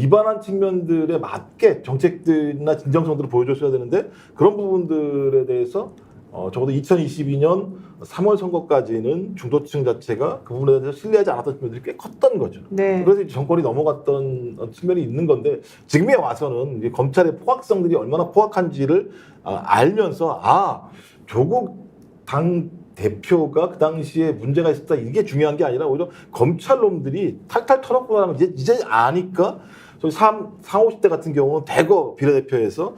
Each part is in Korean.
위반한 측면들에 맞게 정책들이나 진정성들을 보여줬어야 되는데 그런 부분들에 대해서 적어도 2022년 3월 선거까지는 중도층 자체가 그 부분에 대해서 신뢰하지 않았던 측면들이 꽤 컸던 거죠. 네. 그래서 이제 정권이 넘어갔던 측면이 있는 건데 지금에 와서는 이제 검찰의 포악성들이 얼마나 포악한지를 알면서 조국 당 대표가 그 당시에 문제가 있었다 이게 중요한 게 아니라 오히려 검찰놈들이 탈탈 털었구나 하면 이제 아니까 소위 40, 50대 같은 경우는 대거 비례대표에서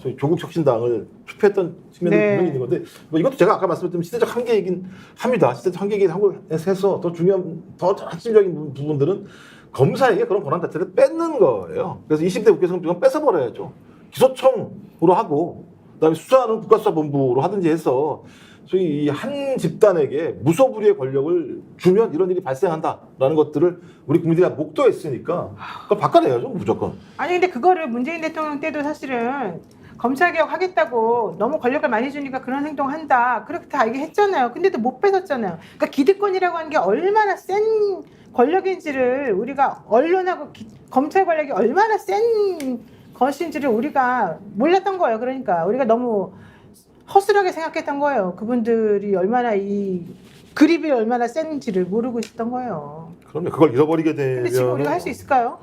소위 조국 혁신당을 투표했던 측면이 네. 분명히 있는 건데 뭐 이것도 제가 아까 말씀드린 시대적 한계이긴 합니다. 시대적 한계이긴 하고 해서 더 중요한 더 핵심적인 부분들은 검사에게 그런 권한 자체를 뺏는 거예요. 그래서 20대 국회 성적은 뺏어버려야죠. 기소청으로 하고 그다음에 수사는 국가수사본부로 하든지 해서 소위 이 한 집단에게 무소불위의 권력을 주면 이런 일이 발생한다라는 것들을 우리 국민들이 다 목도했으니까 그걸 바꿔내야죠 무조건. 아니 근데 그거를 문재인 대통령 때도 사실은 검찰개혁 하겠다고 너무 권력을 많이 주니까 그런 행동한다 그렇게 다 얘기했잖아요. 근데도 못 뺏었잖아요. 그러니까 기득권이라고 하는 게 얼마나 센 권력인지를 우리가 언론하고 검찰 권력이 얼마나 센 것인지를 우리가 몰랐던 거예요. 그러니까 우리가 너무 허술하게 생각했던 거예요. 그분들이 얼마나 이 그립이 얼마나 센지를 모르고 있었던 거예요. 그럼요. 그걸 잃어버리게 되면 근데 지금 우리가 할 수 있을까요?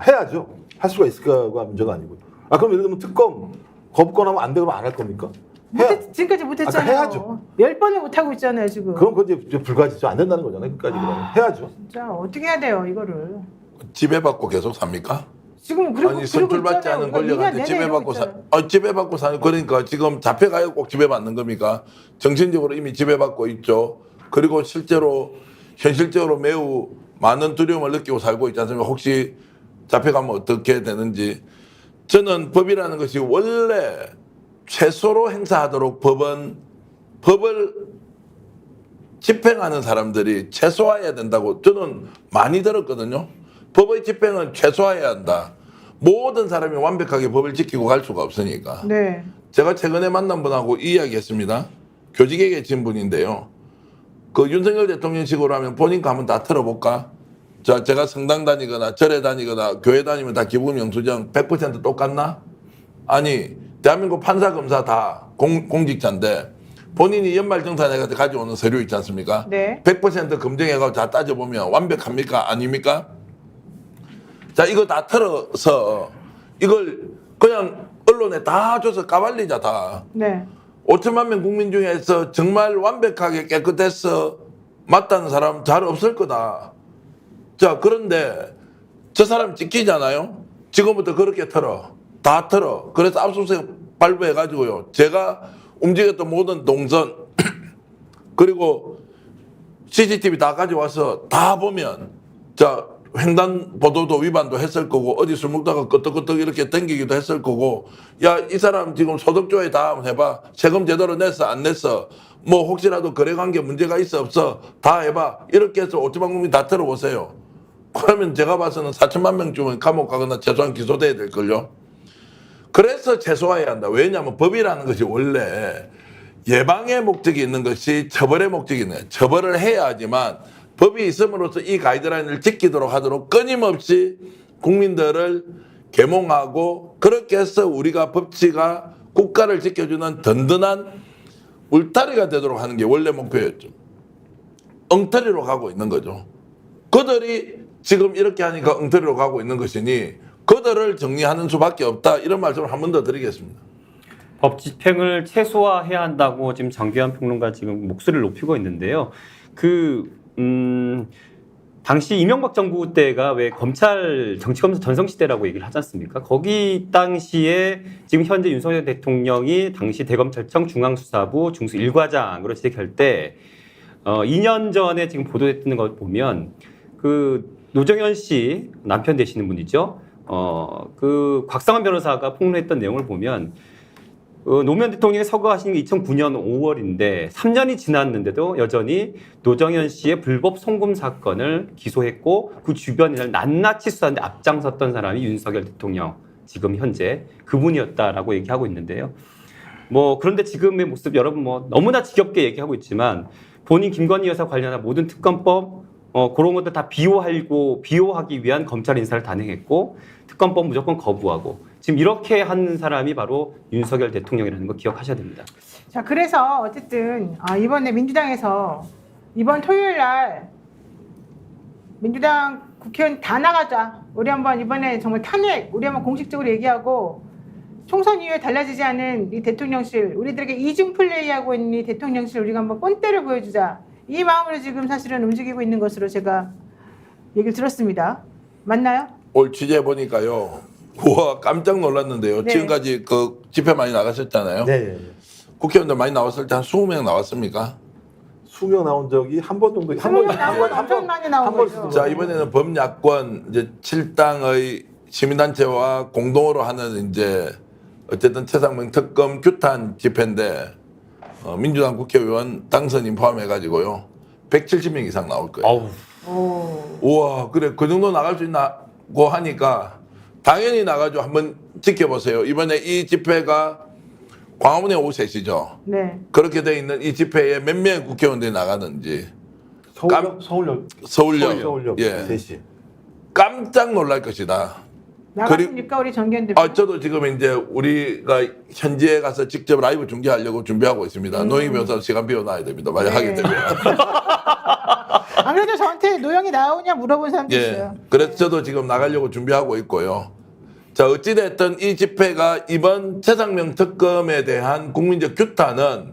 해야죠. 할 수가 있을까가 문제가 아니고요. 그럼 예를 들면 특검 거부권하면 안 되면 안 할 겁니까? 지금까지 못했잖아요. 해야죠. 10번을 못하고 있잖아요 지금. 그럼 그건 이제 불가지죠. 안 된다는 거잖아요. 끝까지 그러면 해야죠. 진짜 어떻게 해야 돼요 이거를. 지배받고 계속 삽니까? 지금 그리고 아니 선출받지 않은 권력한테 지배받고 지배받고 사는 그러니까 지금 잡혀가야 꼭 지배받는 겁니까? 정신적으로 이미 지배받고 있죠. 그리고 실제로 현실적으로 매우 많은 두려움을 느끼고 살고 있지 않습니까? 혹시 잡혀가면 어떻게 되는지. 저는 법이라는 것이 원래 최소로 행사하도록 법을 집행하는 사람들이 최소화해야 된다고 저는 많이 들었거든요. 법의 집행은 최소화해야 한다. 모든 사람이 완벽하게 법을 지키고 갈 수가 없으니까. 네. 제가 최근에 만난 분하고 이야기했습니다. 교직에 계신 분인데요. 그 윤석열 대통령식으로 하면 본인 거 한번 다 틀어볼까? 자, 제가 성당 다니거나 절에 다니거나 교회 다니면 다 기본 영수증 100% 똑같나? 아니, 대한민국 판사 검사 다 공직자인데 본인이 연말정산에 가져오는 서류 있지 않습니까? 네. 100% 검증해가지고 다 따져보면 완벽합니까? 아닙니까? 자, 이거 다 털어서 이걸 그냥 언론에 다 줘서 까발리자 다. 네. 5천만 명 국민 중에서 정말 완벽하게 깨끗해서 맞다는 사람 잘 없을 거다. 자, 그런데 저 사람 찍히잖아요. 지금부터 그렇게 털어. 다 털어. 그래서 압수수색 발부해가지고요. 제가 움직였던 모든 동선 그리고 CCTV 다 가져와서 다 보면 자, 횡단보도도 위반도 했을 거고 어디 술 먹다가 끄떡끄떡 이렇게 땡기기도 했을 거고 야, 이 사람 지금 소득조회 다 한번 해봐. 세금 제대로 냈어 안 냈어. 뭐 혹시라도 거래관계 문제가 있어 없어 다 해봐. 이렇게 해서 5천만 국민 다 들어보세요. 그러면 제가 봐서는 4천만 명쯤은 감옥 가거나 최소한 기소돼야 될걸요. 그래서 최소화해야 한다. 왜냐하면 법이라는 것이 원래 예방의 목적이 있는 것이 처벌의 목적이 있는 거예요. 처벌을 해야 하지만 법이 있음으로써 이 가이드라인을 지키도록 하도록 끊임없이 국민들을 계몽하고 그렇게 해서 우리가 법치가 국가를 지켜주는 든든한 울타리가 되도록 하는 게 원래 목표였죠. 엉터리로 가고 있는 거죠. 그들이 지금 이렇게 하니까 엉터리로 가고 있는 것이니 그들을 정리하는 수밖에 없다. 이런 말씀을 한 번 더 드리겠습니다. 법 집행을 최소화해야 한다고 지금 정규환 평론가 지금 목소리를 높이고 있는데요. 당시 이명박 정부 때가 왜 검찰 정치검사 전성시대라고 얘기를 하지 않습니까? 거기 당시에 지금 현재 윤석열 대통령이 당시 대검찰청 중앙수사부 중수 1과장으로 재직할 때 2년 전에 지금 보도됐던 걸 보면 그 노정현 씨 남편 되시는 분이죠. 그 곽상원 변호사가 폭로했던 내용을 보면 노무현 대통령이 서거하신 게 2009년 5월인데 3년이 지났는데도 여전히 노정현 씨의 불법 송금 사건을 기소했고 그 주변을 낱낱이 수사하는데 앞장섰던 사람이 윤석열 대통령 지금 현재 그분이었다라고 얘기하고 있는데요. 뭐 그런데 지금의 모습 여러분 뭐 너무나 지겹게 얘기하고 있지만 본인 김건희 여사 관련한 모든 특검법 그런 것들 다 비호하기 위한 검찰 인사를 단행했고 특검법 무조건 거부하고 지금 이렇게 하는 사람이 바로 윤석열 대통령이라는 거 기억하셔야 됩니다. 자, 그래서 어쨌든 이번에 민주당에서 이번 토요일 날 민주당 국회의원 다 나가자. 우리 한번 이번에 정말 탄핵 우리 한번 공식적으로 얘기하고 총선 이후에 달라지지 않은 이 대통령실 우리들에게 이중 플레이하고 있는 이 대통령실 우리가 한번 꼰대를 보여주자. 이 마음으로 지금 사실은 움직이고 있는 것으로 제가 얘기를 들었습니다. 맞나요? 올 취재 보니까요. 우와 깜짝 놀랐는데요. 네. 지금까지 그 집회 많이 나가셨잖아요. 네. 국회의원들 많이 나왔을 때 한 20명 나왔습니까? 수명 나온 적이 한 번 정도 엄청 많이 나온 거죠. 자 이번에는 범야권 이제 7당의 시민단체와 공동으로 하는 이제 어쨌든 최상병 특검 규탄 집회인데 민주당 국회의원 당선인 포함해가지고요 170명 이상 나올 거예요. 아우. 오. 우와 그래 그 정도 나갈 수 있나고 하니까 당연히 나가죠. 한번 지켜보세요. 이번에 이 집회가 광화문에 오후 3시죠. 네. 그렇게 돼 있는 이 집회에 몇 명의 국회의원들이 나가는지 서울역 예. 3시. 깜짝 놀랄 것이다. 나갔습니까 우리 정견들? 저도 지금 이제 우리가 현지에 가서 직접 라이브 중계하려고 준비하고 있습니다. 노영희 변호사 시간 비워놔야 됩니다. 만약 네. 하게 되면. 안 그래도 저한테 노영이 나오냐 물어본 사람도 예. 있어요. 그래서 저도 지금 나가려고 준비하고 있고요. 자, 어찌됐든 이 집회가 이번 최상명 특검에 대한 국민적 규탄은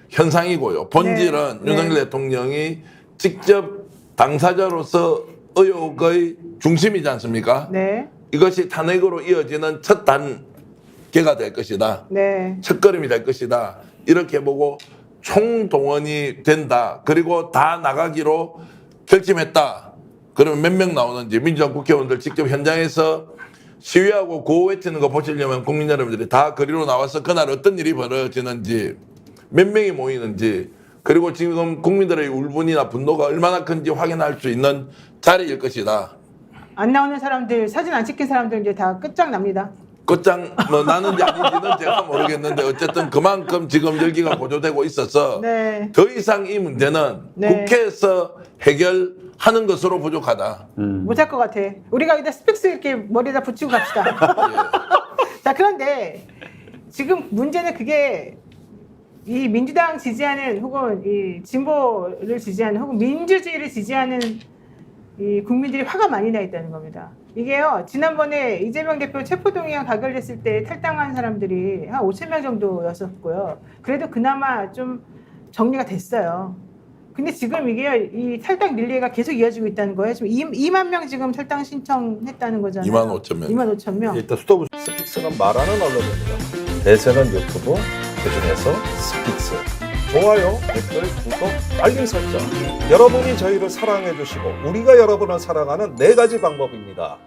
현상이고요. 본질은 네. 윤석열 대통령이 직접 당사자로서 의혹의 중심이지 않습니까? 네. 이것이 탄핵으로 이어지는 첫 단계가 될 것이다. 네. 첫걸음이 될 것이다. 이렇게 보고 총동원이 된다. 그리고 다 나가기로 결심했다. 그러면 몇 명 나오는지 민주당 국회의원들 직접 현장에서 시위하고 구호 외치는 거 보시려면 국민 여러분들이 다 거리로 나와서 그날 어떤 일이 벌어지는지 몇 명이 모이는지 그리고 지금 국민들의 울분이나 분노가 얼마나 큰지 확인할 수 있는 자리일 것이다. 안 나오는 사람들 사진 안 찍힌 사람들 이제 다 끝장납니다. 끝장 뭐 나는지 아닌지는 제가 모르겠는데 어쨌든 그만큼 지금 열기가 고조되고 있어서 네. 더 이상 이 문제는 네. 국회에서 해결하는 것으로 부족하다. 못할 것 같아. 우리가 여기다 스펙스 이렇게 머리에다 붙이고 갑시다. 자, 그런데 지금 문제는 그게 이 민주당 지지하는 혹은 이 진보를 지지하는 혹은 민주주의를 지지하는 이 국민들이 화가 많이 나 있다는 겁니다. 이게요, 지난번에 이재명 대표 체포동의안 가결됐을 때 탈당한 사람들이 한 5,000명 정도였었고요. 그래도 그나마 좀 정리가 됐어요. 근데 지금 이게 이 탈당 릴레이가 계속 이어지고 있다는 거예요. 지금 2만 명 지금 탈당 신청했다는 거잖아요. 25,000명. 25,000명. 일단 수도부 스픽스는 말하는 언론입니다. 대세는 유튜브, 그중에서 스픽스. 좋아요, 댓글, 구독, 알림 설정. 여러분이 저희를 사랑해 주시고 우리가 여러분을 사랑하는 4가지 방법입니다.